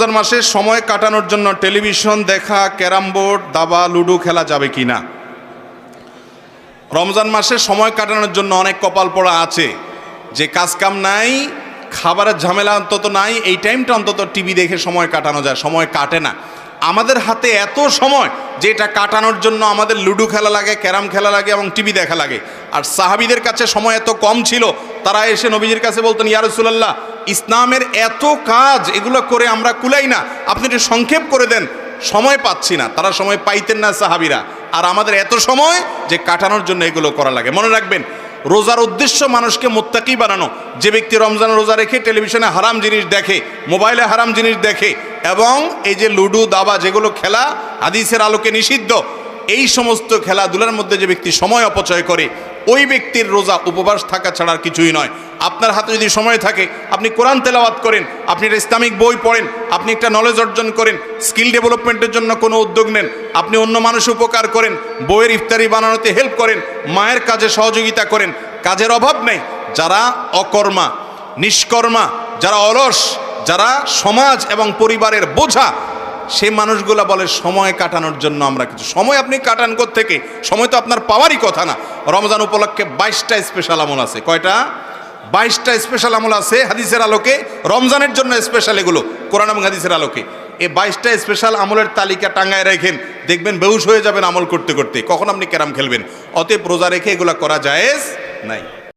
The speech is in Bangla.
রমজান মাসে সময় কাটানোর জন্য টেলিভিশন দেখা, ক্যারাম বোর্ড, দাবা, লুডো খেলা যাবে কি না? রমজান মাসে সময় কাটানোর জন্য অনেক কপাল পড়া আছে যে কাজকাম নাই, খাবারের ঝামেলা অন্তত নাই, এই টাইমটা অন্তত টিভি দেখে সময় কাটানো যায়। সময় কাটে না। আমাদের হাতে এত সময় যে এটা কাটানোর জন্য আমাদের লুডো খেলা লাগে, ক্যারাম খেলা লাগে এবং টিভি দেখা লাগে। আর সাহাবীদের কাছে সময় এত কম ছিল, তারা এসে নবীজির কাছে বলতেন, ইয়া রাসূলুল্লাহ, ইসলামের এত কাজ, এগুলো করে আমরা কুলাই না, আপনি একটু সংক্ষেপ করে দেন, সময় পাচ্ছি না। তারা সময় পাইতেন না সাহাবীরা, আর আমাদের এত সময় যে কাটানোর জন্য এগুলো করা লাগে। মনে রাখবেন, রোজার উদ্দেশ্য মানুষকে মুত্তাকি বানানো। যে ব্যক্তি রমজান রোজা রেখে টেলিভিশনে হারাম জিনিস দেখে, মোবাইলে হারাম জিনিস দেখে এবং এই যে লুডো, দাবা যেগুলো খেলা হাদিসের আলোকে নিষিদ্ধ, এই সমস্ত খেলাধুলার মধ্যে যে ব্যক্তি সময় অপচয় করে, ওই ব্যক্তির রোজা উপবাস থাকা ছাড়া আর কিছুই নয়। আপনার হাতে যদি সময় থাকে, আপনি কোরআন তেলাওয়াত করেন, আপনি একটা ইসলামিক বই পড়েন, আপনি একটা নলেজ অর্জন করেন, স্কিল ডেভেলপমেন্টের জন্য কোনো উদ্যোগ নেন, আপনি অন্য মানুষ উপকার করেন, বইয়ের ইফতারি বানানোতে হেল্প করেন, মায়ের কাজে সহযোগিতা করেন। কাজের অভাব নেই। যারা অকর্মা, নিষ্কর্মা, যারা অলস, যারা সমাজ এবং পরিবারের বোঝা, সে মানুষগুলা বলে সময় কাটানোর জন্য আমরা কিছু। সময় আপনি কাটান কোত্থেকে? সময় তো আপনার পাওয়ারই কথা না। রমজান উপলক্ষে 22টা স্পেশাল আমল আছে। কয়টা? 22টা স্পেশাল আমল আছে হাদিসের আলোকে, রমজানের জন্য স্পেশাল, এগুলো কোরআন এবং হাদিসের আলোকে। এই 22টা স্পেশাল আমলের তালিকা টাঙ্গায় রাখেন, দেখবেন বেহুশ হয়ে যাবেন আমল করতে করতে। কখন আপনি ক্যারাম খেলবেন? অতএব রোজা রেখে এগুলো করা জায়েজ নাই।